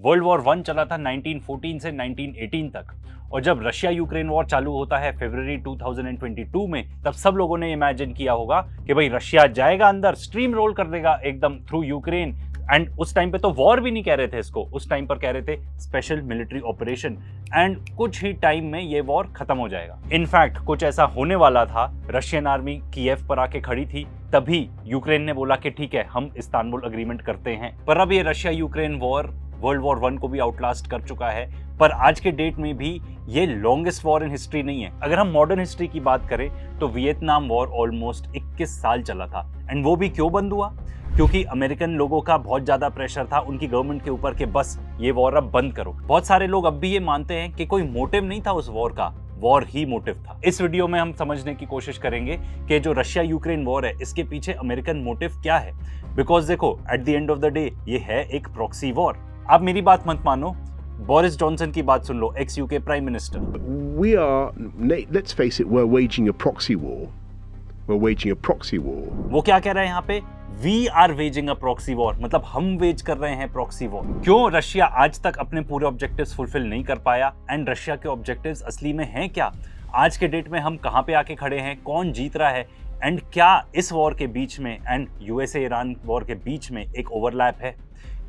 World war 1 चला था 1914 से 1918 तक, और जब रशिया यूक्रेन वॉर चालू होता है फरवरी 2022 में, तब सब लोगों ने इमेजिन किया होगा कि भाई रशिया जाएगा अंदर, स्ट्रीम रोल कर देगा एकदम थ्रू यूक्रेन। एंड उस टाइम पे तो वॉर भी नहीं कह रहे थे इसको, उस टाइम पर कह रहे थे स्पेशल मिलिट्री ऑपरेशन, एंड कुछ ही टाइम में ये वॉर खत्म हो जाएगा। इनफैक्ट कुछ ऐसा होने वाला था, रशियन आर्मी कीव पर आके खड़ी थी, तभी यूक्रेन ने बोला कि ठीक है हम इस्तांबुल अग्रीमेंट करते हैं। पर अब ये Russia Ukraine war world war 1 को भी आउटलास्ट कर चुका है, पर आज के डेट में भी ये लॉन्गेस्ट वॉर इन हिस्ट्री नहीं है। अगर हम मॉडर्न हिस्ट्री की बात करें तो वियतनाम वॉर ऑलमोस्ट 21 साल चला था, एंड वो भी क्यों बंद हुआ? क्योंकि अमेरिकन लोगों का बहुत ज्यादा प्रेशर था उनकी गवर्नमेंट के ऊपर कि बस ये वॉर अब बंद करो। बहुत सारे लोग अब भी ये मानते हैं कि कोई मोटिव नहीं था उस वॉर का, वॉर ही मोटिव था। इस वीडियो में हम समझने की कोशिश करेंगे कि जो रशिया यूक्रेन वॉर है इसके पीछे अमेरिकन मोटिव क्या है। बिकॉज देखो, at the end of the day ये है एक प्रॉक्सी वॉर। आप मेरी बात मत मानो, बोरिस जॉनसन की बात सुन लो, ex UK prime minister. We are, let's face it, we're waging a proxy war. We're waging a proxy war. वो क्या कह रहे हैं यहाँ पे? We are waging a proxy war, मतलब हम वेज कर रहे हैं प्रॉक्सी वॉर। क्यों रशिया आज तक अपने पूरे ऑब्जेक्टिव्स फुलफिल नहीं कर पाया, एंड रशिया के ऑब्जेक्टिव्स असली में हैं क्या? आज के डेट में हम कहाँ पे आके खड़े हैं, कौन जीत रहा है, एंड क्या इस वॉर के बीच में एंड यूएसए ईरान वॉर के बीच में एक ओवरलैप है?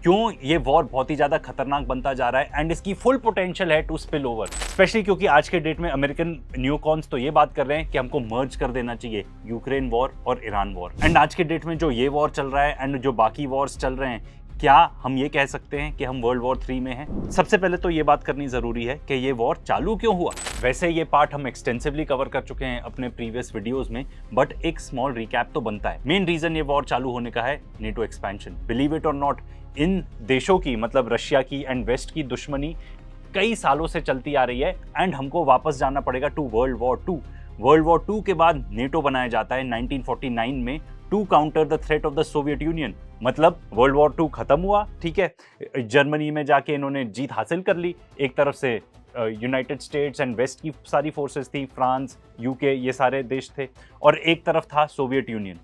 क्यों ये वॉर बहुत ही ज्यादा खतरनाक बनता जा रहा है, एंड इसकी फुल पोटेंशियल है टू स्पिल ओवर, स्पेशली क्योंकि आज के डेट में अमेरिकन न्यूकॉन्स तो ये बात कर रहे हैं कि हमको मर्ज कर देना चाहिए यूक्रेन वॉर और ईरान वॉर। एंड आज के डेट में जो ये वॉर चल रहा है एंड जो बाकी वॉर्स चल रहे हैं, क्या हम ये कह सकते हैं कि हम वर्ल्ड वॉर 3 में हैं? सबसे पहले तो ये बात करनी जरूरी है कि ये वॉर चालू क्यों हुआ। वैसे ये पार्ट हम एक्सटेंसिवली कवर कर चुके हैं अपने प्रीवियस वीडियोस में, बट एक स्मॉल रिकैप तो बनता है। मेन रीजन ये वॉर चालू होने का है नेटो एक्सपेंशन। बिलीव इट और नॉट, इन देशों की मतलब रशिया की एंड वेस्ट की दुश्मनी कई सालों से चलती आ रही है, एंड हमको वापस जाना पड़ेगा to world war 2। World war 2 के बाद नेटो बनाया जाता है 1949 में to counter the threat of the Soviet Union. मतलब वर्ल्ड वॉर 2 खत्म हुआ, ठीक है, जर्मनी में जाके इन्होंने जीत हासिल कर ली। एक तरफ से यूनाइटेड स्टेट्स एंड वेस्ट की सारी फोर्सेस थी, फ्रांस, यूके, ये सारे देश थे, और एक तरफ था सोवियत यूनियन।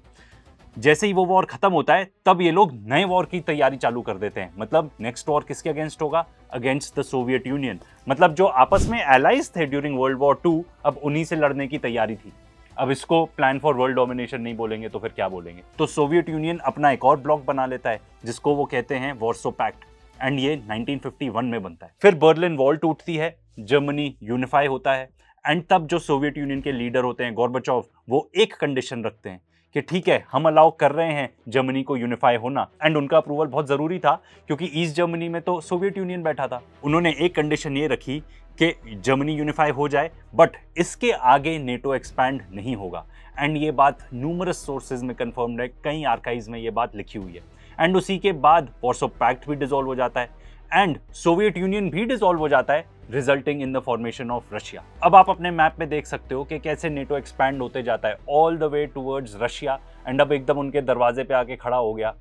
जैसे ही वो वॉर खत्म होता है तब ये लोग नए वॉर की तैयारी चालू कर देते हैं। मतलब नेक्स्ट वॉर किसके अगेंस्ट होगा? Against the Soviet Union. मतलब जो आपस में एलाइज थे ड्यूरिंग वर्ल्ड वॉर 2, अब उन्हीं से लड़ने की तैयारी थी। अब इसको प्लान फॉर वर्ल्ड डोमिनेशन नहीं बोलेंगे तो फिर क्या बोलेंगे? तो सोवियत यूनियन अपना एक और ब्लॉक बना लेता है जिसको वो कहते हैं वॉर्सो पैक्ट, एंड ये 1951 में बनता है। फिर बर्लिन वॉल टूटती है, जर्मनी यूनिफाई होता है, एंड तब जो सोवियत यूनियन के लीडर होते हैं गोर्बाचोव, वो एक कंडीशन रखते हैं कि ठीक है हम अलाउ कर रहे हैं जर्मनी को यूनिफाई होना, एंड उनका अप्रूवल बहुत जरूरी था क्योंकि ईस्ट जर्मनी में तो सोवियत यूनियन बैठा था। उन्होंने एक कंडीशन ये रखी कि जर्मनी यूनिफाई हो जाए, बट इसके आगे नेटो एक्सपैंड नहीं होगा। एंड ये बात न्यूमरस सोर्सेज में कंफर्म्ड है, कई आर्काइव्स में ये बात लिखी हुई है। एंड उसी के बाद वॉर्सो पैक्ट भी डिसॉल्व हो जाता है, एंड सोवियत यूनियन भी डिसॉल्व हो जाता है, resulting in the formation of Russia. अब आप अपने मैप में देख सकते हो कि कैसे नेटो एक्सपैंड होते जाता है all the way towards Russia, and अब एकदम उनके दरवाजे पे आके खड़ा हो गया।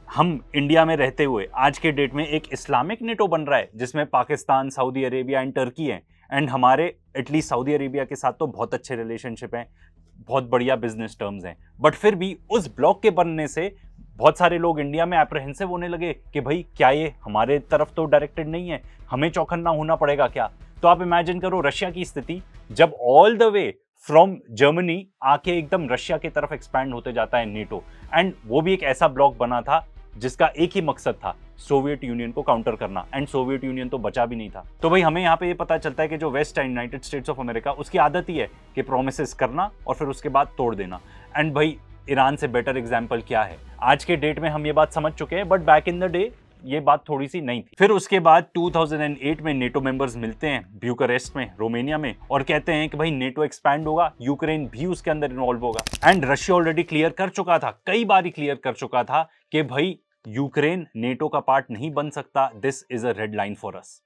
हम इंडिया में रहते हुए आज के डेट में एक इस्लामिक नेटो बन रहा है जिसमें Pakistan, Saudi Arabia and Turkey हैं, एंड हमारे एटलीस्ट सऊदी अरेबिया के साथ तो बहुत अच्छे रिलेशनशिप हैं, बहुत बढ़िया बिजनेस टर्म्स हैं। बट फिर भी उस ब्लॉक के बनने से बहुत सारे लोग इंडिया में एप्रहेंसिव होने लगे कि भाई क्या ये हमारे तरफ तो डायरेक्टेड नहीं है, हमें चौकन्ना होना पड़ेगा क्या? तो आप इमेजिन करो रशिया की स्थिति जब all the way from Germany आके एकदम रशिया की तरफ एक्सपैंड होते जाता है नेटो, एंड वो भी एक ऐसा ब्लॉक बना था जिसका एक ही मकसद था, सोवियत यूनियन को काउंटर करना, एंड सोवियत यूनियन तो बचा भी नहीं था। तो भाई हमें यहाँ पे ये पता चलता है कि जो West and United States of America, उसकी आदत ही है कि प्रोमिसेस करना और फिर उसके बाद तोड़ देना। एंड भाई ईरान से बेटर एग्जाम्पल क्या है? आज के डेट में हम ये बात समझ चुके हैं, but back in the day ये बात थोड़ी सी नहीं थी। फिर उसके बाद 2008 में नेटो मेंबर्स मिलते हैं ब्यूकारेस्ट में, रोमानिया में, और कहते हैं कि भाई नेटो एक्सपैंड होगा, यूक्रेन भी उसके अंदर इन्वॉल्व होगा। एंड रशिया ऑलरेडी क्लियर कर चुका था, कई बार ही क्लियर कर चुका था कि भाई यूक्रेन नेटो का पार्ट नहीं बन सकता, this is a red line for us.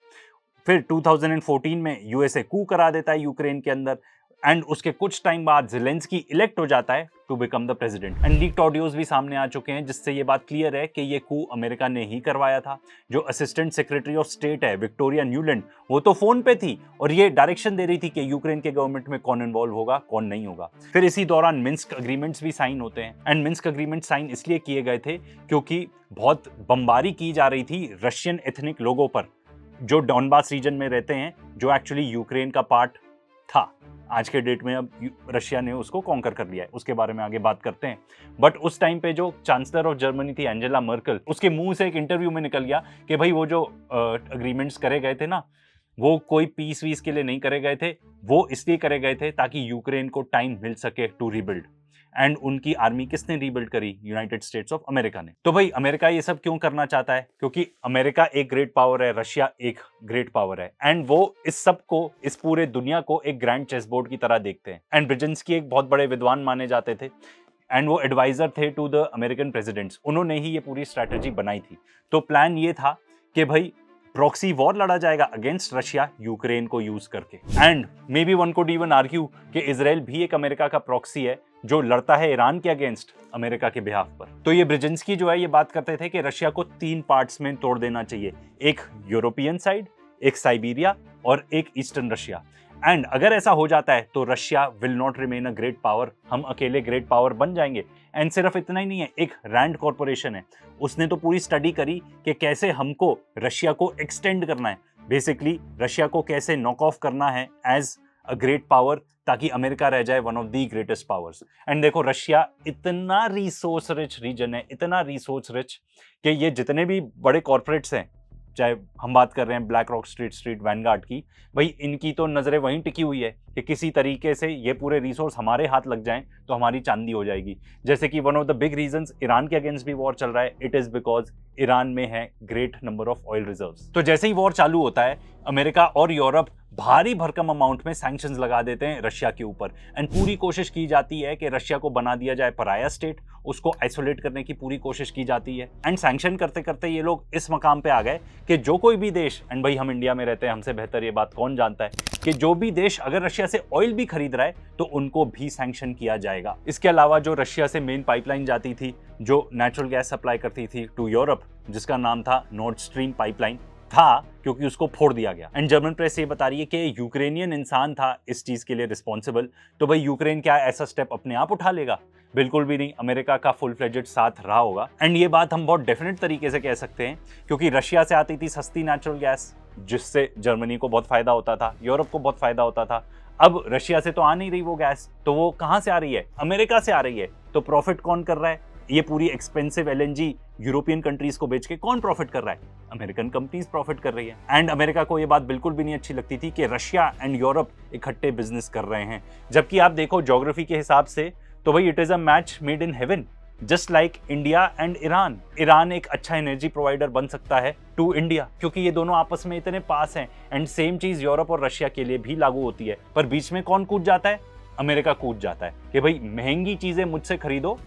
फिर 2014 में यूएसए कू करा देता है यूक्रेन के अंदर, एंड उसके कुछ टाइम बाद ज़ेलेंस्की इलेक्ट हो जाता है to become the president. And leaked audios भी सामने आ चुके हैं जिससे ये बात क्लियर है कि ये कू अमेरिका ने ही करवाया था। जो असिस्टेंट सेक्रेटरी ऑफ स्टेट है विक्टोरिया न्यूलैंड, वो तो फोन पे थी और ये डायरेक्शन दे रही थी कि यूक्रेन के गवर्नमेंट में कौन इन्वॉल्व होगा कौन नहीं होगा। फिर इसी दौरान मिन्स्क अग्रीमेंट्स भी साइन होते हैं एंड मिन्स्क अग्रीमेंट साइन इसलिए किए गए थे क्योंकि बहुत बमबारी की जा रही थी रशियन एथनिक लोगों पर जो डॉनबास रीजन में रहते हैं, जो एक्चुअली यूक्रेन का पार्ट था। आज के डेट में अब रशिया ने उसको कॉन्कर कर लिया है, उसके बारे में आगे बात करते हैं। बट उस टाइम पे जो चांसलर ऑफ जर्मनी थी एंजेला मर्कल, उसके मुंह से एक इंटरव्यू में निकल गया कि भाई वो जो अग्रीमेंट्स करे गए थे ना, वो कोई पीस वीस के लिए नहीं करे गए थे, वो इसलिए करे गए थे ताकि यूक्रेन को टाइम मिल सके टू रिबिल्ड। एंड उनकी आर्मी किसने रीबिल्ड करी? यूनाइटेड स्टेट्स ऑफ अमेरिका ने। तो भाई अमेरिका ये सब क्यों करना चाहता है? क्योंकि अमेरिका एक ग्रेट पावर है, रशिया एक ग्रेट पावर है एंड वो इस सब को, इस पूरे दुनिया को एक ग्रैंड चेस बोर्ड की तरह देखते हैं। एंड ब्रेजिंस्की एक बहुत बड़े विद्वान माने जाते थे एंड वो एडवाइजर थे टू द अमेरिकन प्रेसिडेंट्स। उन्होंने ही ये पूरी स्ट्रैटेजी बनाई थी। तो प्लान ये था कि भाई प्रॉक्सी वॉर लड़ा जाएगा अगेंस्ट रशिया यूक्रेन को यूज करके। And may be one could even argue कि इजराइल भी एक अमेरिका का प्रॉक्सी है जो लड़ता है ईरान के अगेंस्ट अमेरिका के बिहाफ पर। तो ये ब्रेजिंस्की जो है ये बात करते थे कि रशिया को 3 पार्ट्स में तोड़ देना चाहिए, एक यूरोपियन साइड, एक साइबेरिया और एक ईस्टर्न रशिया। एंड अगर ऐसा हो जाता है तो Russia will not remain a great power, हम अकेले ग्रेट पावर बन जाएंगे। एंड सिर्फ इतना ही नहीं है, एक रैंड कॉर्पोरेशन है, उसने तो पूरी स्टडी करी कि कैसे हमको रशिया को एक्सटेंड करना है, बेसिकली रशिया को कैसे नॉक ऑफ करना है एज अ ग्रेट पावर ताकि अमेरिका रह जाए one of the greatest powers. And देखो रशिया इतना रिसोर्स रिच रीजन है, इतना रिसोर्स रिच कि ये जितने भी बड़े कॉर्पोरेट्स हैं, चाहे हम बात कर रहे हैं ब्लैक रॉक, स्ट्रीट, वैनगार्ड की, भाई इनकी तो नजरें वहीं टिकी हुई है कि किसी तरीके से ये पूरे रिसोर्स हमारे हाथ लग जाएं तो हमारी चांदी हो जाएगी। जैसे कि one of the big reasons Iran के अगेंस्ट भी वॉर चल रहा है, इट इज बिकॉज ईरान में है great number of oil reserves. तो जैसे ही वॉर चालू होता है, अमेरिका और यूरोप भारी भरकम अमाउंट में सैंक्शंस लगा देते हैं रशिया के ऊपर एंड पूरी कोशिश की जाती है कि रशिया को बना दिया जाए पराया स्टेट, उसको आइसोलेट करने की पूरी कोशिश की जाती है। एंड सैंक्शन करते करते ये लोग इस मकाम पे आ गए कि जो कोई भी देश, एंड भाई हम इंडिया में रहते हैं, हमसे बेहतर ये बात कौन जानता है कि जो भी देश अगर रशिया से ऑयल भी खरीद रहा है तो उनको भी सैंक्शन किया जाएगा। इसके अलावा जो रशिया से मेन पाइपलाइन जाती थी जो नेचुरल गैस सप्लाई करती थी टू यूरोप, जिसका नाम था नॉर्थ स्ट्रीम पाइपलाइन, था क्योंकि उसको फोड़ दिया गया। एंड जर्मन प्रेस ये बता रही है कि यूक्रेनियन इंसान था इस चीज के लिए रिस्पॉन्सिबल। तो भाई यूक्रेन क्या ऐसा स्टेप अपने आप उठा लेगा? बिल्कुल भी नहीं, अमेरिका का फुल फ्लेजेड साथ रहा होगा। एंड ये बात हम बहुत डेफिनेट तरीके से कह सकते हैं क्योंकि रशिया से आती थी सस्ती नेचुरल गैस, जिससे जर्मनी को बहुत फायदा होता था, यूरोप को बहुत फायदा होता था। अब रशिया से तो आ नहीं रही वो गैस, तो वो कहां से आ रही है? अमेरिका से आ रही है। तो प्रॉफिट कौन कर रहा है? ये पूरी एक्सपेंसिव एलएनजी यूरोपियन कंट्रीज को बेच के कौन प्रॉफिट कर रहा है? अमेरिकन कंपनीज प्रॉफिट कर रही है। एंड अमेरिका को ये बात बिल्कुल भी नहीं अच्छी लगती थी कि रशिया एंड यूरोप इकट्ठे बिजनेस कर रहे हैं। जबकि आप देखो ज्योग्राफी के हिसाब से तो भाई it is a match made in heaven, just like India and Iran. Iran एक अच्छा एनर्जी प्रोवाइडर बन सकता है टू इंडिया क्योंकि ये दोनों आपस में इतने पास हैं। एंड सेम चीज यूरोप और रशिया के लिए भी लागू होती है। पर बीच में कौन कूद जाता है? अमेरिका कूद जाता है कि भाई महंगी चीजें मुझसे खरीदो,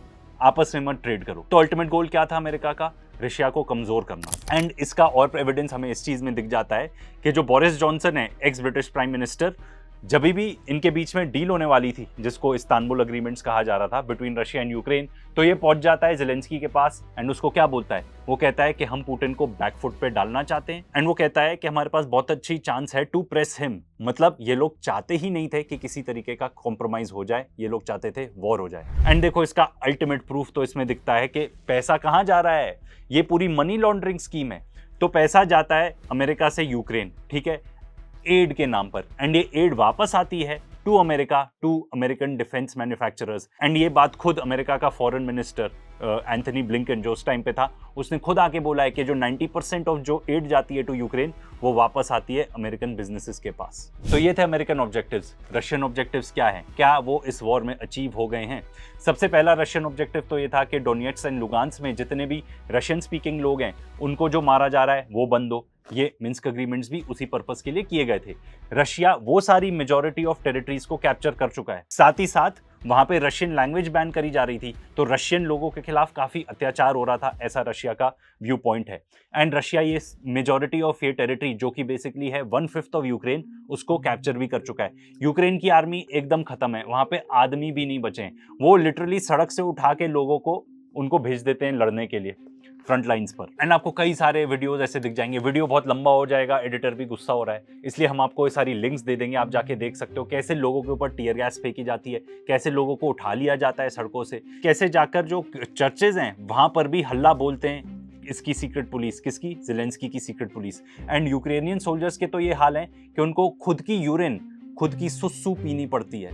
आपस में मत ट्रेड करो। तो अल्टीमेट गोल क्या था अमेरिका का? रशिया को कमजोर करना। एंड इसका और एविडेंस हमें इस चीज में दिख जाता है कि जो बोरिस जॉनसन है, एक्स ब्रिटिश प्राइम मिनिस्टर, जब भी इनके बीच में डील होने वाली थी जिसको इस्तांबुल अग्रीमेंट्स कहा जा रहा था बिटवीन रशिया एंड यूक्रेन, तो ये पहुंच जाता है ज़ेलेंस्की के पास एंड उसको क्या बोलता है? वो कहता है कि हम पुतिन को बैकफुट पे डालना चाहते हैं एंड वो कहता है कि हमारे पास बहुत अच्छी चांस है टू प्रेस हिम। मतलब ये लोग चाहते ही नहीं थे कि किसी तरीके का कॉम्प्रोमाइज हो जाए, ये लोग चाहते थे वॉर हो जाए। एंड देखो इसका अल्टीमेट प्रूफ तो इसमें दिखता है कि पैसा कहाँ जा रहा है। ये पूरी मनी लॉन्ड्रिंग स्कीम है। तो पैसा जाता है अमेरिका से यूक्रेन, ठीक है, एड के नाम पर, एंड ये एड वापस आती है to America, to American defence manufacturers. And ये बात खुद अमेरिका का फॉरेन मिनिस्टर एंथनी ब्लिंकन जो उस टाइम पे था, उसने खुद आके बोला है कि जो 90% ऑफ जो एड जाती है टू यूक्रेन वो वापस आती है अमेरिकन बिजनेसेस के पास। तो ये थे अमेरिकन ऑब्जेक्टिव्स। रशियन ऑब्जेक्टिव्स क्या हैं? क्या वो इस वॉर में अचीव हो गए हैं? सबसे पहला रशियन ऑब्जेक्टिव तो ये था कि डोनेट्स एंड लुगान्स में जितने भी रशियन स्पीकिंग लोग हैं उनको जो मारा जा रहा है वो बंद हो। ये मिन्स्क अग्रीमेंट्स भी उसी पर्पस के लिए किए गए थे। रशिया वो सारी मेजॉरिटी ऑफ टेरिटरीज को कैप्चर कर चुका है, साथ ही साथ वहां पे रशियन लैंग्वेज बैन करी जा रही थी, तो रशियन लोगों के खिलाफ काफी अत्याचार हो रहा था, ऐसा रशिया का व्यू पॉइंट है। एंड रशिया ये मेजॉरिटी ऑफ ये टेरिटरी जो कि बेसिकली है 1/5 ऑफ यूक्रेन, उसको कैप्चर भी कर चुका है। यूक्रेन की आर्मी एकदम खत्म है, वहां पे आदमी भी नहीं बचे हैं, वो लिटरली सड़क से उठा के लोगों को उनको भेज देते हैं लड़ने के लिए फ्रंट लाइंस पर। एंड आपको कई सारे वीडियोस ऐसे दिख जाएंगे, वीडियो बहुत लंबा हो जाएगा, एडिटर भी गुस्सा हो रहा है, इसलिए हम आपको ये सारी लिंक्स दे देंगे, आप जाके देख सकते हो कैसे लोगों के ऊपर टीयर गैस फेंकी जाती है, कैसे लोगों को उठा लिया जाता है सड़कों से, कैसे जाकर जो चर्चेज हैं वहां पर भी हल्ला बोलते हैं इसकी सीक्रेट पुलिस, किसकी, ज़ेलेंस्की की secret police. And Ukrainian soldiers के तो ये हाल है कि उनको खुद की यूरिन, खुद की सुसु पीनी पड़ती है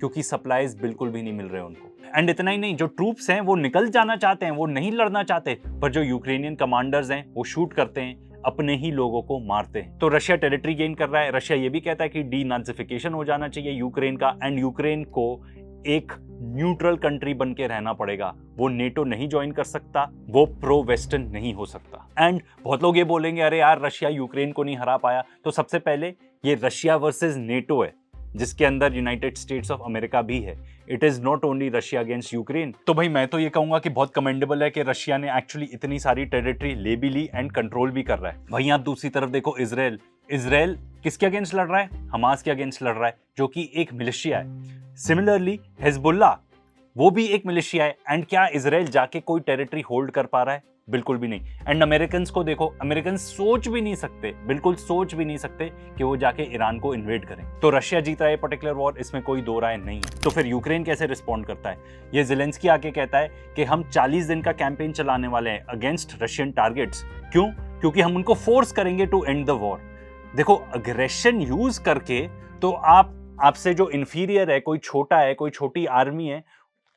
क्योंकि सप्लाईज बिल्कुल भी नहीं मिल रहे उनको। एंड इतना ही नहीं, जो ट्रूप्स हैं वो निकल जाना चाहते हैं, वो नहीं लड़ना चाहते, पर जो यूक्रेनियन कमांडर्स हैं वो शूट करते हैं, अपने ही लोगों को मारते हैं। तो रशिया टेरिटरी गेन कर रहा है। रशिया ये भी कहता है कि डीनाजिफिकेशन हो जाना चाहिए यूक्रेन का, एंड यूक्रेन को एक न्यूट्रल कंट्री बन के रहना पड़ेगा, वो नेटो नहीं ज्वाइन कर सकता, वो प्रो वेस्टर्न नहीं हो सकता। एंड बहुत लोग ये बोलेंगे अरे यार रशिया यूक्रेन को नहीं हरा पाया, तो सबसे पहले ये रशिया वर्सेस नेटो है जिसके अंदर यूनाइटेड स्टेट्स ऑफ अमेरिका भी है। It is not only Russia against Ukraine. तो भाई मैं तो ये कहूंगा कि बहुत कमेंडेबल है कि रशिया ने एक्चुअली इतनी सारी टेरिटरी ले भी ली एंड कंट्रोल भी कर रहा है। वहीं आप दूसरी तरफ देखो इजराइल, इजराइल किसके अगेंस्ट लड़ रहा है, हमास के अगेंस्ट लड़ रहा है जो कि एक मिलिशिया है। सिमिलरली हिजबुल्लाह वो भी एक मिलिशिया है। एंड क्या इजराइल जाके कोई टेरिटरी होल्ड कर पा रहा है, बिल्कुल भी नहीं। एंड अमेरिकन को देखो, अमेरिकन सोच भी नहीं सकते, बिल्कुल सोच भी नहीं सकते कि वो जाके ईरान को इन्वेड करें। तो रशिया जीत रहा है पर्टिकुलर वॉर, इसमें कोई दो राय नहीं है। तो फिर यूक्रेन कैसे रिस्पॉन्ड करता है, ये ज़ेलेंस्की आके कहता है कि हम 40 दिन का कैंपेन चलाने वाले हैं अगेंस्ट रशियन टारगेट्स। क्यों? क्योंकि हम उनको फोर्स करेंगे टू एंड द वॉर। देखो अग्रेशन यूज करके तो आपसे जो इंफीरियर है, कोई छोटा है, कोई छोटी आर्मी है,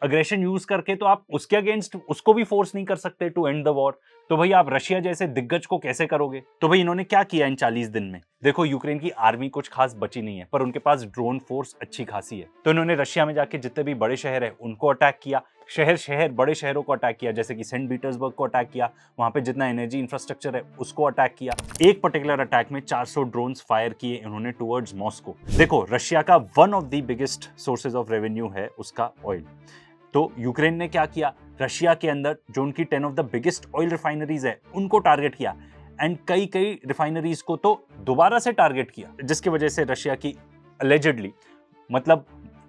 अग्रेशन यूज करके तो आप उसके अगेंस्ट उसको भी फोर्स नहीं कर सकते टू एंड द वॉर। तो भाई आप रशिया जैसे दिग्गज को कैसे करोगे? तो भाई इन्होंने क्या किया इन 40 दिन में? देखो यूक्रेन की आर्मी कुछ खास बची नहीं है, पर उनके पास ड्रोन फोर्स अच्छी खासी है। तो इन्होंने रशिया में जाके जितने भी बड़े शहर है उनको अटैक किया, बड़े शहरों को अटैक किया, जैसे कि सेंट पीटर्सबर्ग को अटैक किया, वहां पे जितना एनर्जी इंफ्रास्ट्रक्चर है उसको अटैक किया। एक पर्टिकुलर अटैक में 400 ड्रोन्स फायर किए इन्होंने टुवर्ड्स मॉस्को। देखो रशिया का one of the biggest sources of revenue है उसका ऑयल। तो यूक्रेन ने क्या किया, रशिया के अंदर जो उनकी 10 of the biggest oil refineries है उनको टारगेट किया, एंड कई रिफाइनरीज को तो दोबारा से टारगेट किया, जिसकी वजह से रशिया की अलेजेडली मतलब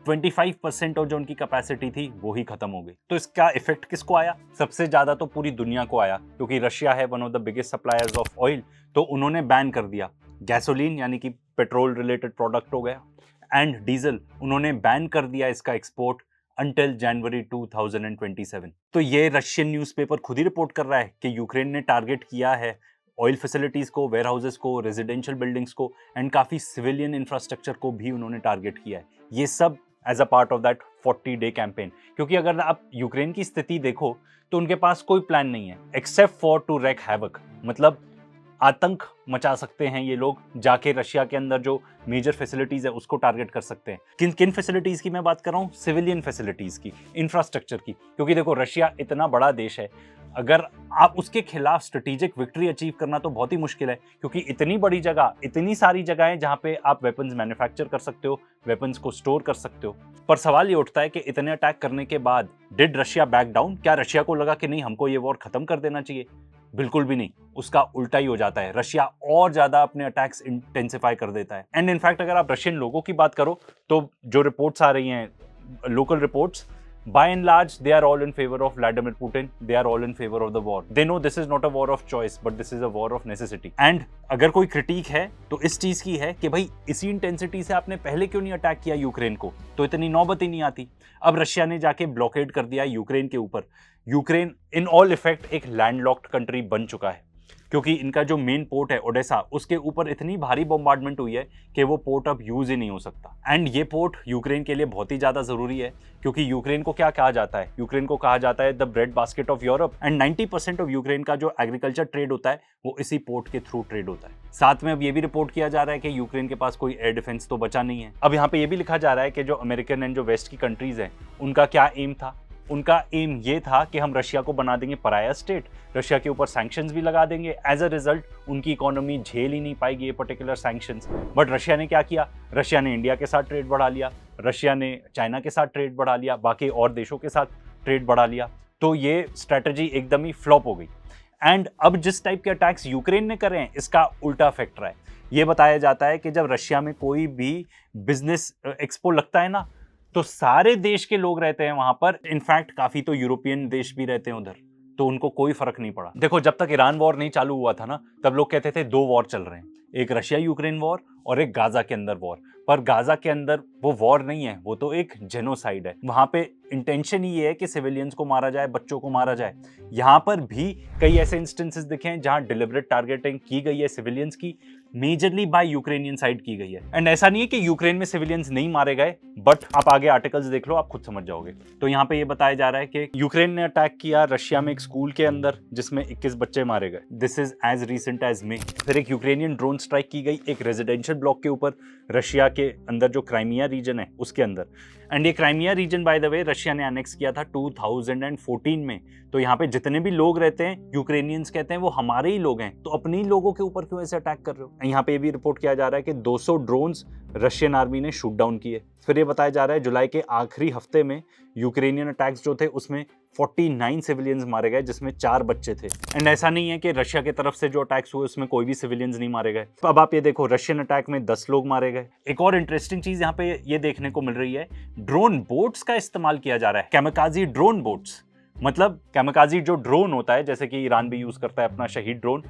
25% और जो उनकी कैपेसिटी थी वो ही खत्म हो गई। तो इसका इफेक्ट किसको आया? सबसे ज्यादा तो पूरी दुनिया को आया, क्योंकि रशिया है one of the biggest suppliers of oil. तो उन्होंने बैन कर दिया गैसोलीन, यानी कि पेट्रोल रिलेटेड प्रोडक्ट हो गया, एंड डीजल उन्होंने बैन कर दिया इसका एक्सपोर्ट until January 2027। तो ये रशियन न्यूज़पेपर खुद ही रिपोर्ट कर रहा है कि यूक्रेन ने टारगेट किया है ऑयल फैसिलिटीज को, वेयर हाउसेस को, रेजिडेंशियल बिल्डिंग्स को, एंड काफी सिविलियन इंफ्रास्ट्रक्चर को भी उन्होंने टारगेट किया है। ये सब as a part of that 40-day campaign. क्योंकि अगर आप यूक्रेन की स्थिति देखो तो उनके पास कोई प्लान नहीं है except for to wreak havoc, मतलब आतंक मचा सकते हैं ये लोग, जाके रशिया के अंदर जो मेजर फैसिलिटीज है उसको टारगेट कर सकते हैं। किन किन फैसिलिटीज की मैं बात कर रहा हूँ? सिविलियन फैसिलिटीज की, इंफ्रास्ट्रक्चर की। क्योंकि देखो रशिया इतना बड़ा देश है, अगर आप उसके खिलाफ स्ट्रेटेजिक विक्ट्री अचीव करना तो बहुत ही मुश्किल है, क्योंकि इतनी बड़ी जगह, इतनी सारी जगह है जहाँ पे आप वेपन्स मैन्युफैक्चर कर सकते हो, वेपन्स को स्टोर कर सकते हो। पर सवाल ये उठता है कि इतने अटैक करने के बाद डिड रशिया बैक डाउन? क्या रशिया को लगा कि नहीं हमको ये वॉर खत्म कर देना चाहिए? बिल्कुल भी नहीं, उसका उल्टा ही हो जाता है। रशिया और ज्यादा अपने अटैक्स इंटेंसिफाई कर देता है। एंड इनफैक्ट अगर आप रशियन लोगों की बात करो तो जो रिपोर्ट्स आ रही हैं, local reports, by and large they are all in favor of Vladimir Putin, they are all in favor of the war. They know this is not a war of choice but this is a war of necessity. And अगर कोई critic है तो इस चीज की है कि भाई इसी इंटेंसिटी से आपने पहले क्यों नहीं अटैक किया यूक्रेन को, तो इतनी नौबत ही नहीं आती। अब रशिया ने जाके ब्लॉकेड कर दिया यूक्रेन के ऊपर। यूक्रेन इन ऑल इफेक्ट एक लैंडलॉक्ड कंट्री बन चुका है, क्योंकि इनका जो मेन पोर्ट है ओडेसा, उसके ऊपर इतनी भारी बॉम्बार्डमेंट हुई है कि वो पोर्ट अब यूज ही नहीं हो सकता। एंड ये पोर्ट यूक्रेन के लिए बहुत ही ज्यादा जरूरी है, क्योंकि यूक्रेन को क्या कहा जाता है? यूक्रेन को कहा जाता है the bread basket of Europe, and 90% of Ukraine का जो एग्रीकल्चर ट्रेड होता है वो इसी पोर्ट के थ्रू ट्रेड होता है। साथ में अब ये भी रिपोर्ट किया जा रहा है कि यूक्रेन के पास कोई एयर डिफेंस तो बचा नहीं है। अब यहाँ पे ये भी लिखा जा रहा है कि जो अमेरिकन एंड जो वेस्ट की कंट्रीज हैं उनका क्या एम था उनका एम ये था कि हम रशिया को बना देंगे पराया स्टेट, रशिया के ऊपर सैंक्शंस भी लगा देंगे। एज अ रिजल्ट उनकी इकोनॉमी झेल ही नहीं पाएगी ये पर्टिकुलर सैंक्शंस। बट रशिया ने क्या किया, रशिया ने इंडिया के साथ ट्रेड बढ़ा लिया, रशिया ने चाइना के साथ ट्रेड बढ़ा लिया, बाकी और देशों के साथ ट्रेड बढ़ा लिया। तो ये स्ट्रैटेजी एकदम ही फ्लॉप हो गई। एंड अब जिस टाइप के अटैक्स यूक्रेन ने करे हैं, इसका उल्टा इफेक्ट रहा है। ये बताया जाता है कि जब रशिया में कोई भी बिजनेस एक्सपो लगता है ना, तो सारे देश के लोग रहते हैं वहां पर। इनफैक्ट काफी तो यूरोपियन देश भी रहते हैं उधर, तो उनको कोई फर्क नहीं पड़ा। देखो, जब तक ईरान वॉर नहीं चालू हुआ था ना, तब लोग कहते थे 2 वॉर चल रहे हैं, एक रशिया यूक्रेन वॉर और एक गाजा के अंदर वॉर। पर गाजा के अंदर वो वॉर नहीं है, वो तो एक जेनोसाइड है। वहां पे इंटेंशन ही है कि सिविलियंस को मारा जाए, बच्चों को मारा जाए। यहां पर भी कई ऐसे इंस्टेंसेस दिखे हैं जहां डिलिबरेट टारगेटिंग की गई है सिविलियंस की, मेजरली बाय यूक्रेनियन साइड की गई है। एंड ऐसा नहीं है कि यूक्रेन में सिविलियंस नहीं मारे गए, बट आप आगे आर्टिकल्स देख लो, आप खुद समझ जाओगे। तो यहाँ पे ये बताया जा रहा है कि यूक्रेन ने अटैक किया रशिया में एक स्कूल के अंदर, जिसमें 21 बच्चे मारे गए। This is as recent as May. फिर एक यूक्रेनियन ड्रोन स्ट्राइक की गई एक रेजिडेंशियल ब्लॉक के ऊपर, रशिया के अंदर जो क्राइमिया रीजन है उसके अंदर। एंड ये Crimea region by the way Russia ने एनेक्स किया था 2014 में। तो यहाँ पे जितने भी लोग रहते हैं, यूक्रेनियंस कहते हैं वो हमारे ही लोग हैं, तो अपने ही लोगों के ऊपर क्यों ऐसे अटैक कर रहे हो। यहाँ पे भी रिपोर्ट किया जा रहा है कि 200 ड्रोन्स रशियन आर्मी ने शूट डाउन किए। फिर ये बताया जा रहा है जुलाई के आखिरी हफ्ते में यूक्रेनियन अटैक्स जो थे उसमें 49 सिविलियंस मारे गए, जिसमें 4 बच्चे थे। एंड ऐसा नहीं है कि रशिया की तरफ से जो अटैक्स हुए उसमें कोई भी सिविलियंस नहीं मारे गए। अब आप ये देखो, रशियन अटैक में 10 लोग मारे गए। एक और इंटरेस्टिंग चीज यहाँ पे ये देखने को मिल रही है, ड्रोन बोट्स का इस्तेमाल किया जा रहा है। कैमिकाजी ड्रोन बोट्स, मतलब कैमिकाजी जो ड्रोन होता है, जैसे कि ईरान भी यूज करता है अपना शहीद ड्रोन।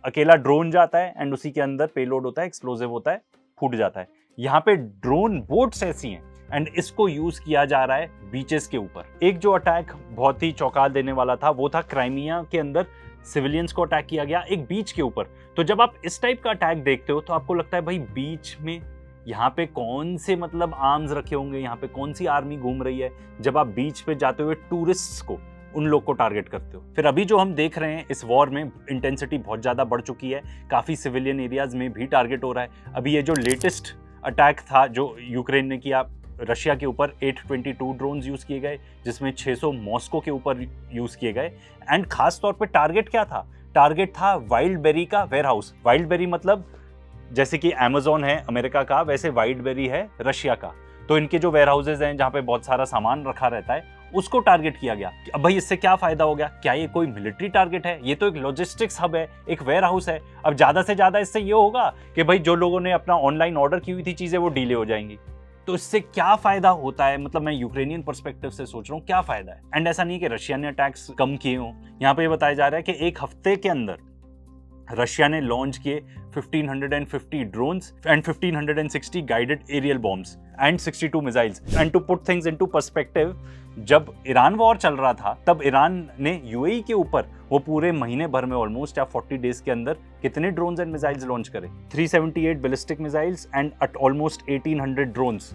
अकेला ड्रोन जाता है एंड उसी के अंदर पेलोड होता है, एक्सप्लोजिव होता है, फूट जाता है। यहाँ पे ड्रोन बोट्स ऐसी हैं एंड इसको यूज किया जा रहा है बीचेस के ऊपर। एक जो अटैक बहुत ही चौंका देने वाला था वो था क्राइमिया के अंदर सिविलियंस को अटैक किया गया एक बीच के ऊपर। तो जब आप इस टाइप का अटैक देखते हो तो आपको लगता है भाई बीच में यहाँ पे कौन से मतलब आर्म्स रखे होंगे, यहाँ पे कौन सी आर्मी घूम रही है। जब आप बीच पे जाते हुए टूरिस्ट्स को, उन लोग को टारगेट करते हो। फिर अभी जो हम देख रहे हैं इस वॉर में इंटेंसिटी बहुत ज्यादा बढ़ चुकी है, काफी सिविलियन एरियाज में भी टारगेट हो रहा है। अभी ये जो लेटेस्ट अटैक था जो यूक्रेन ने किया रशिया के ऊपर, 822 ड्रोन्स यूज किए गए, जिसमें 600 मॉस्को के ऊपर यूज किए गए। एंड खास तौर पे टारगेट क्या था, टारगेट था वाइल्डबेरी का वेयरहाउस। वाइल्डबेरी मतलब जैसे कि अमेज़न है अमेरिका का, वैसे वाइल्डबेरी है रशिया का। तो इनके जो वेयर हाउसेज हैं जहाँ पे बहुत सारा सामान रखा रहता है, उसको टारगेट किया गया। अब भाई इससे क्या फायदा हो गया, क्या ये कोई मिलिट्री टारगेट है? ये तो एक लॉजिस्टिक्स हब है, एक वेयर हाउस है। अब ज्यादा से ज्यादा इससे ये होगा कि भाई जो लोगों ने अपना ऑनलाइन ऑर्डर की हुई थी चीजें, वो डिले हो जाएंगी। तो इससे क्या फायदा होता है, मतलब मैं यूक्रेनियन पर्सपेक्टिव से सोच रहा हूँ क्या फायदा है। एंड ऐसा नहीं कि रशिया ने अटैक्स कम किए हों। यहाँ पे बताया जा रहा है कि एक हफ्ते के अंदर रशिया ने लॉन्च किए 1550 drones and 1560 guided aerial bombs and 62 missiles. And to put things into perspective, जब ईरान वॉर चल रहा था तब ईरान ने यूएई के ऊपर वो पूरे महीने भर में ऑलमोस्ट या 40 डेज के अंदर कितने ड्रोन्स एंड मिसाइल्स लॉन्च करे, 378 ballistic missiles and almost 1800 drones.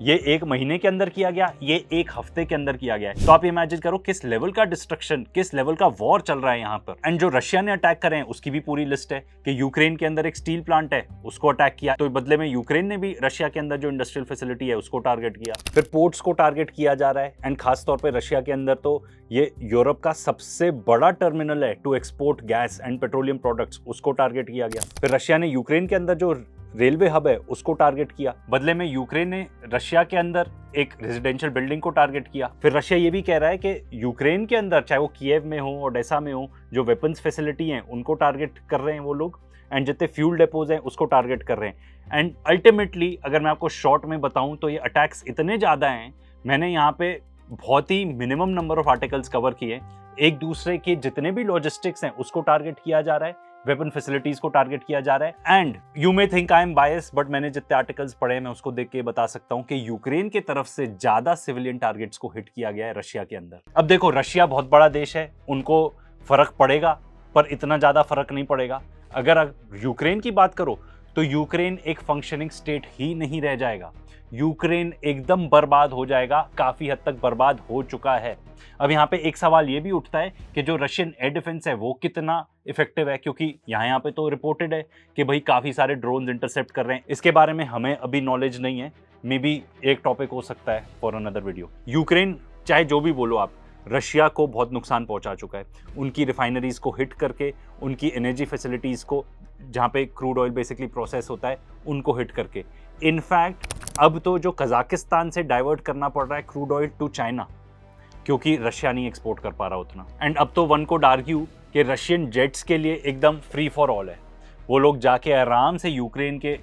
ये एक महीने के अंदर किया गया, ये एक हफ्ते के अंदर किया गया है। तो आप इमेजिन करो किस लेवल का डिस्ट्रक्शन, किस लेवल का वॉर चल रहा है यहाँ पर। एंड जो रशिया ने अटैक करे हैं उसकी भी पूरी लिस्ट है कि यूक्रेन के अंदर एक स्टील प्लांट है, उसको अटैक किया, तो बदले में यूक्रेन ने भी रशिया के अंदर जो इंडस्ट्रियल फैसिलिटी है उसको टारगेट किया। फिर पोर्ट्स को टारगेट किया जा रहा है। एंड खासतौर पर रशिया के अंदर तो ये यूरोप का सबसे बड़ा टर्मिनल है to export gas and petroleum products, उसको टारगेट किया गया। फिर रशिया ने यूक्रेन के अंदर जो रेलवे हब है उसको टारगेट किया। बदले में यूक्रेन ने रशिया के अंदर एक रेजिडेंशियल बिल्डिंग को टारगेट किया। फिर रशिया ये भी कह रहा है कि यूक्रेन के अंदर, चाहे वो कीव में हो, ओडेसा में हो, जो वेपन्स फैसिलिटी हैं उनको टारगेट कर रहे हैं वो लोग। एंड जितने फ्यूल डेपोज हैं उसको टारगेट कर रहे हैं। एंड अल्टीमेटली अगर मैं आपको शॉर्ट में बताऊं तो ये अटैक्स इतने ज़्यादा हैं, मैंने यहाँ पे बहुत ही minimum number of articles cover किए। एक दूसरे के जितने भी लॉजिस्टिक्स हैं उसको टारगेट किया जा रहा है, वेपन फैसिलिटीज को टारगेट किया जा रहा है। And you may think I am bias, but मैंने जितने आर्टिकल्स पढ़े मैं उसको देख के बता सकता हूं कि यूक्रेन की तरफ से ज्यादा सिविलियन टारगेट्स को हिट किया गया है रशिया के अंदर। अब देखो, रशिया बहुत बड़ा देश है, उनको फर्क पड़ेगा, पर इतना ज्यादा फर्क नहीं पड़ेगा। अगर यूक्रेन की बात करो तो यूक्रेन एक फंक्शनिंग स्टेट ही नहीं रह जाएगा, यूक्रेन एकदम बर्बाद हो जाएगा, काफी हद तक बर्बाद हो चुका है। अब यहाँ पे एक सवाल ये भी उठता है कि जो रशियन एयर डिफेंस है वो कितना इफेक्टिव है, क्योंकि यहाँ पे तो रिपोर्टेड है कि भाई काफी सारे ड्रोन्स इंटरसेप्ट कर रहे हैं। इसके बारे में हमें अभी नॉलेज नहीं है, मे बी एक टॉपिक हो सकता है फॉर अनदर वीडियो। यूक्रेन चाहे जो भी बोलो आप, रशिया को बहुत नुकसान पहुंचा चुका है, उनकी रिफाइनरीज को हिट करके, उनकी एनर्जी फैसिलिटीज को, जहां पे क्रूड ऑयल बेसिकली प्रोसेस होता है, उनको हिट करके। इनफैक्ट अब तो जो कजाकिस्तान से डाइवर्ट करना पड़ रहा है क्रूड ऑयल टू चाइना, क्योंकि रशिया नहीं एक्सपोर्ट कर पा रहा उतना। एंड अब तो वन कुड आर्ग्यू कि रशियन जेट्स के लिए एकदम फ्री फॉर ऑल है, वो लोग जाके आराम से यूक्रेन के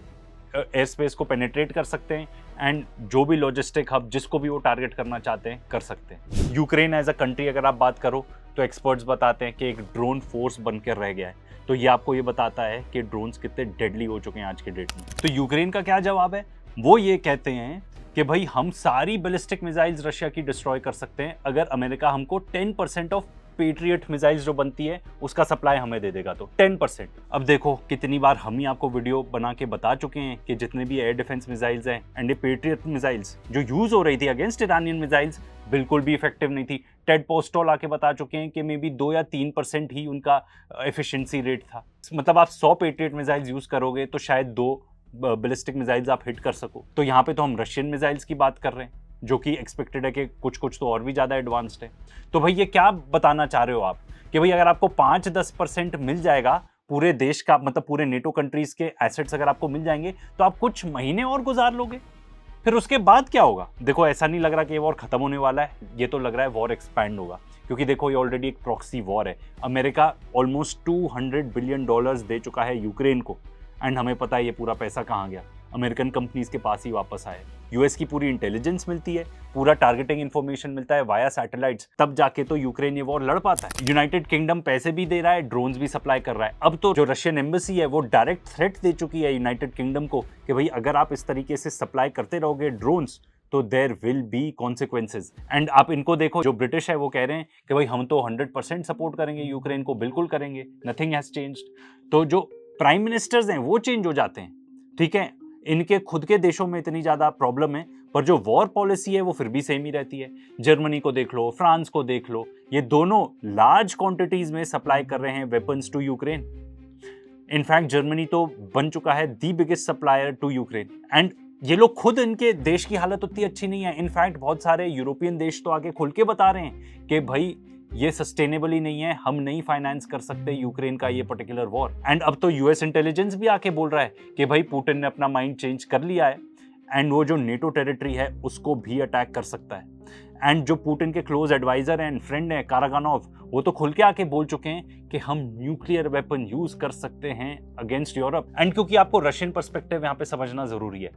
एयर स्पेस को पेनिट्रेट कर सकते हैं एंड जो भी लॉजिस्टिक हब जिसको भी वो टारगेट करना चाहते हैं कर सकते हैं। यूक्रेन एज अ कंट्री अगर आप बात करो तो एक्सपर्ट्स बताते हैं कि एक ड्रोन फोर्स बनकर रह गया है, तो ये आपको ये बताता है कि ड्रोन्स कितने डेडली हो चुके हैं आज के डेट में। तो यूक्रेन का क्या जवाब है, वो ये कहते हैं कि भाई हम सारी बैलिस्टिक मिसाइल्स रशिया की डिस्ट्रॉय कर सकते हैं अगर अमेरिका हमको 10% ऑफ पेट्रियट मिसाइल्स जो बनती है उसका सप्लाई हमें दे देगा, तो 10%। अब देखो कितनी बार हम ही आपको वीडियो बना के बता चुके हैं कि जितने भी एयर डिफेंस मिसाइल्स हैं एंड ये पेट्रियट मिसाइल्स जो यूज हो रही थी अगेंस्ट ईरानियन मिसाइल्स बिल्कुल भी इफेक्टिव नहीं थी। टेड पोस्टल आके बता चुके हैं कि मे बी 2 या 3% ही उनका एफिशिएंसी रेट था। मतलब आप 100 पेट्रियट मिसाइल्स यूज करोगे तो शायद 2 बैलिस्टिक मिसाइल्स आप हिट कर सको। तो यहाँ पे तो हम रशियन मिसाइल्स की बात कर रहे हैं जो कि एक्सपेक्टेड है कि कुछ तो और भी ज़्यादा एडवांस्ड है। तो भाई ये क्या बताना चाह रहे हो आप कि भाई अगर आपको 5-10% मिल जाएगा पूरे देश का, मतलब पूरे नेटो कंट्रीज के एसेट्स अगर आपको मिल जाएंगे तो आप कुछ महीने और गुजार लोगे, फिर उसके बाद क्या होगा? देखो ऐसा नहीं लग रहा कि ये वॉर खत्म होने वाला है, ये तो लग रहा है वॉर एक्सपैंड होगा, क्योंकि देखो ये ऑलरेडी एक प्रॉक्सी वॉर है। अमेरिका ऑलमोस्ट $200 बिलियन दे चुका है यूक्रेन को एंड हमें पता है ये पूरा पैसा कहाँ गया, अमेरिकन कंपनीज के पास ही वापस आए। यूएस की पूरी इंटेलिजेंस मिलती है, पूरा टारगेटिंग इंफॉर्मेशन मिलता है वाया सैटेलाइट्स, तब जाके तो यूक्रेन ये वॉर लड़ पाता है। यूनाइटेड किंगडम पैसे भी दे रहा है, ड्रोन्स भी सप्लाई कर रहा है। अब तो जो रशियन एम्बेसी है वो डायरेक्ट थ्रेट दे चुकी है यूनाइटेड किंगडम को कि भाई अगर आप इस तरीके से सप्लाई करते रहोगे ड्रोन्स तो there will be consequences. And आप इनको देखो, जो ब्रिटिश है वो कह रहे हैं कि भाई हम तो 100% सपोर्ट करेंगे यूक्रेन को, बिल्कुल करेंगे, नथिंग हैज चेंज्ड। तो जो प्राइम मिनिस्टर्स हैं वो चेंज हो जाते हैं, ठीक है, इनके खुद के देशों में इतनी ज्यादा प्रॉब्लम है, पर जो वॉर पॉलिसी है वो फिर भी सेम ही रहती है। जर्मनी को देख लो, फ्रांस को देख लो, ये दोनों लार्ज क्वांटिटीज में सप्लाई कर रहे हैं weapons to Ukraine. In fact Germany तो बन चुका है the biggest supplier to Ukraine. And ये लोग खुद, इनके देश की हालत उतनी अच्छी नहीं है। इनफैक्ट बहुत सारे यूरोपियन देश तो आके खुल के बता रहे हैं कि भाई ये सस्टेनेबल ही नहीं है, हम नहीं फाइनेंस कर सकते यूक्रेन का ये पर्टिकुलर वॉर। एंड अब तो यूएस इंटेलिजेंस भी आके बोल रहा है कि भाई पुतिन ने अपना माइंड चेंज कर लिया है एंड वो जो नेटो टेरिटरी है उसको भी अटैक कर सकता है। एंड जो पुतिन के क्लोज एडवाइजर एंड फ्रेंड है कारागानोव, वो तो खुल के आके बोल चुके हैं कि हम न्यूक्लियर वेपन यूज कर सकते हैं अगेंस्ट यूरोप। एंड क्योंकि आपको रशियन पर्सपेक्टिव यहाँ पे समझना जरूरी है,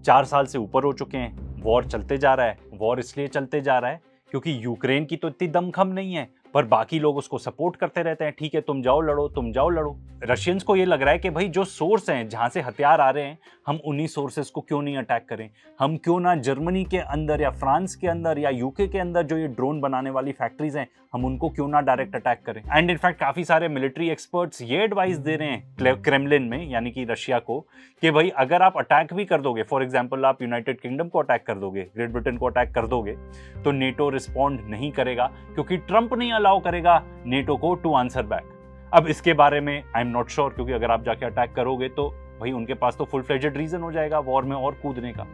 4 साल से ऊपर हो चुके हैं, वॉर चलते जा रहा है। वॉर इसलिए चलते जा रहा है क्योंकि यूक्रेन की तो इतनी दमखम नहीं है, पर बाकी लोग उसको सपोर्ट करते रहते हैं, ठीक है तुम जाओ लड़ो, तुम जाओ लड़ो। रशियंस को ये लग रहा है कि भाई जो सोर्स हैं जहां से हथियार आ रहे हैं, हम उन्हीं सोर्सेस को क्यों नहीं अटैक करें, हम क्यों ना जर्मनी के अंदर या फ्रांस के अंदर या यूके के अंदर जो ये ड्रोन बनाने वाली फैक्ट्रीज हैं, हम उनको क्यों ना डायरेक्ट अटैक करें। एंड इनफैक्ट काफी सारे मिलिट्री एक्सपर्ट्स ये एडवाइस दे रहे हैं क्रेमलिन में, यानी कि रशिया को, कि भाई अगर आप अटैक भी कर दोगे, फॉर एग्जाम्पल आप यूनाइटेड किंगडम को अटैक कर दोगे, ग्रेट ब्रिटेन को अटैक कर दोगे, तो नेटो रिस्पॉन्ड नहीं करेगा, क्योंकि ट्रंप नहीं अलाउ करेगा नेटो को टू आंसर बैक। अब इसके बारे में आई एम नॉट श्योर, क्योंकि अगर आप जाके अटैक करोगे तो भाई उनके पास तो फुल फ्लेजेड रीजन हो जाएगा वॉर में और कूदने का।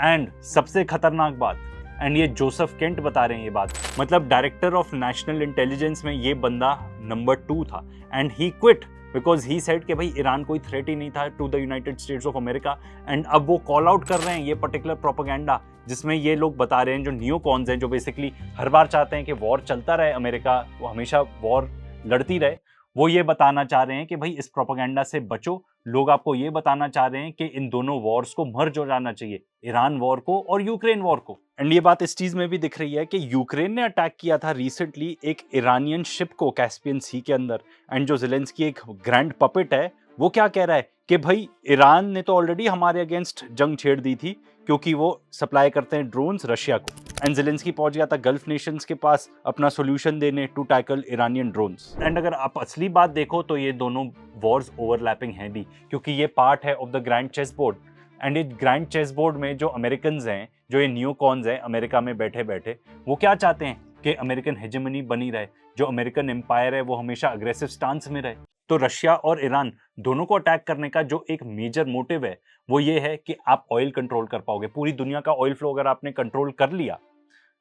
एंड सबसे खतरनाक बात, एंड ये जोसेफ केंट बता रहे हैं ये बात, मतलब डायरेक्टर ऑफ नेशनल इंटेलिजेंस में ये बंदा नंबर 2 था and he quit because he said कि भाई ईरान कोई थ्रेट ही नहीं था to the United States of America. And अब वो कॉल आउट कर रहे हैं ये पर्टिकुलर प्रोपेगेंडा, जिसमें ये लोग बता रहे हैं, जो नियोकॉन्स हैं, जो बेसिकली हर बार चाहते हैं कि वॉर चलता रहे, अमेरिका वो हमेशा वॉर लड़ती रहे, वो ये बताना चाह रहे हैं कि भाई इस प्रोपेगेंडा से बचो। लोग आपको ये बताना चाह रहे हैं कि इन दोनों वॉर्स को मर्ज हो जाना चाहिए, ईरान वॉर को और यूक्रेन वॉर को। एंड ये बात इस चीज में भी दिख रही है कि यूक्रेन ने अटैक किया था रिसेंटली एक ईरानियन शिप को कैस्पियन सी के अंदर। एंड जो ज़ेलेंस्की एक ग्रैंड पपेट है, वो क्या कह रहा है कि भाई ईरान ने तो ऑलरेडी हमारे अगेंस्ट जंग छेड़ दी थी क्योंकि वो सप्लाई करते हैं ड्रोन्स रशिया को। एंड ज़ेलेंस्की पहुंच गया था गल्फ नेशंस के पास अपना सॉल्यूशन देने to tackle Iranian drones. And अगर आप असली बात देखो तो ये दोनों वॉर्स ओवरलैपिंग हैं भी, क्योंकि ये पार्ट है of the grand chess board. And ये ग्रैंड चेस बोर्ड में जो अमेरिकन हैं, जो ये नियोकॉन्स हैं अमेरिका में बैठे बैठे, वो क्या चाहते हैं कि अमेरिकन हेजेमनी बनी रहे, जो अमेरिकन एम्पायर है वो हमेशा अग्रेसिव स्टांस में रहे। तो रशिया और ईरान दोनों को अटैक करने का जो एक मेजर मोटिव है वो ये है कि आप ऑयल कंट्रोल कर पाओगे। पूरी दुनिया का ऑयल फ्लो अगर आपने कंट्रोल कर लिया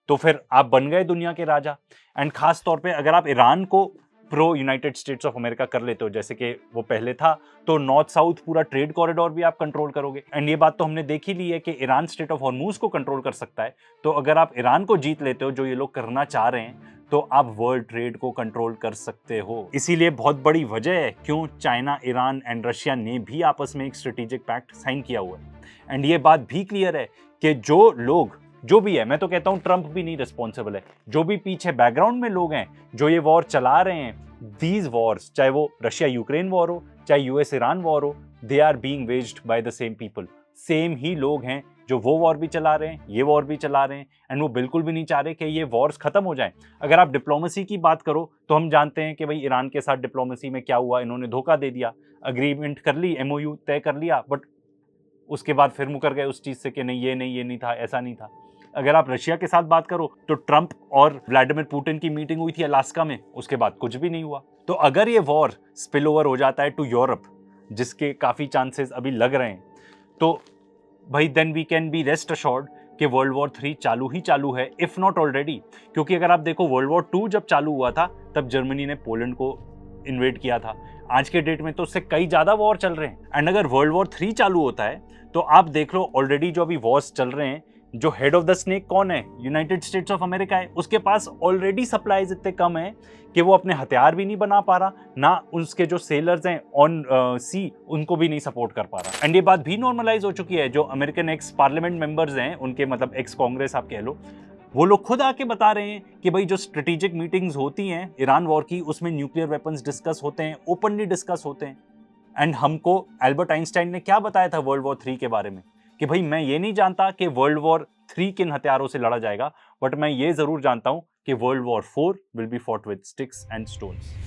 तो फिर आप बन गए दुनिया के राजा। एंड खास तौर पे अगर आप ईरान को pro United States of America कर लेते हो, जैसे कि वो पहले था, तो नॉर्थ साउथ पूरा ट्रेड कॉरिडोर भी आप कंट्रोल करोगे। एंड ये बात तो हमने देखी ली है कि ईरान स्टेट ऑफ हॉर्मूज को कंट्रोल कर सकता है। तो अगर आप ईरान को जीत लेते हो, जो ये लोग करना चाह रहे हैं, तो आप वर्ल्ड ट्रेड को कंट्रोल कर सकते हो। इसीलिए बहुत बड़ी वजह है क्यों चाइना, ईरान एंड रशिया ने भी आपस में एक स्ट्रेटेजिक पैक्ट साइन किया हुआ है। एंड ये बात भी क्लियर है कि जो लोग, जो भी है, मैं तो कहता हूं ट्रंप भी नहीं रिस्पॉन्सिबल है, जो भी पीछे बैकग्राउंड में लोग हैं जो ये वॉर चला रहे हैं, दीज वॉर्स, चाहे वो रशिया यूक्रेन वॉर हो, चाहे यूएस ईरान वॉर हो, they are being waged by the same people. Same ही लोग हैं जो वो वॉर भी चला रहे हैं, ये वॉर भी चला रहे हैं। एंड वो बिल्कुल भी नहीं चाह रहे कि ये वॉर्स खत्म हो जाएं। अगर आप डिप्लोमेसी की बात करो तो हम जानते हैं कि भाई ईरान के साथ डिप्लोमेसी में क्या हुआ, इन्होंने धोखा दे दिया, अग्रीमेंट कर ली, एमओयू तय कर लिया, बट उसके बाद फिर मुकर गए उस चीज से कि नहीं, ये नहीं था, ऐसा नहीं था। अगर आप रशिया के साथ बात करो तो ट्रंप और व्लादिमीर पुतिन की मीटिंग हुई थी अलास्का में, उसके बाद कुछ भी नहीं हुआ। तो अगर ये वॉर स्पिल ओवर हो जाता है टू यूरोप, जिसके काफी चांसेस अभी लग रहे हैं, तो भाई then we can be rest assured कि वर्ल्ड वॉर 3 चालू ही चालू है, इफ नॉट ऑलरेडी। क्योंकि अगर आप देखो, वर्ल्ड वॉर 2 जब चालू हुआ था तब जर्मनी ने पोलैंड को इन्वेड किया था। आज के डेट में तो उससे कई ज्यादा वॉर चल रहे हैं। एंड अगर वर्ल्ड वॉर 3 चालू होता है तो आप देख लो, ऑलरेडी जो अभी वॉर्स चल रहे हैं, जो हेड ऑफ द स्नेक कौन है, यूनाइटेड स्टेट्स ऑफ अमेरिका है। उसके पास ऑलरेडी सप्लाईज इतने कम है कि वो अपने हथियार भी नहीं बना पा रहा, ना उसके जो सेलर्स हैं ऑन सी उनको भी नहीं सपोर्ट कर पा रहा। एंड ये बात भी नॉर्मलाइज हो चुकी है। जो अमेरिकन एक्स पार्लियामेंट मेंबर्स हैं, उनके मतलब एक्स कांग्रेस आप कह लो, वो लोग खुद आके बता रहे हैं कि भाई जो स्ट्रेटेजिक मीटिंग्स होती हैं ईरान वॉर की, उसमें न्यूक्लियर वेपन्स डिस्कस होते हैं, ओपनली डिस्कस होते हैं। एंड हमको एल्बर्ट आइंस्टाइन ने क्या बताया था वर्ल्ड वॉर 3 के बारे में, कि भाई मैं ये नहीं जानता कि वर्ल्ड वॉर 3 किन हथियारों से लड़ा जाएगा, बट मैं ये जरूर जानता हूं कि world war 4 will be fought with sticks and stones.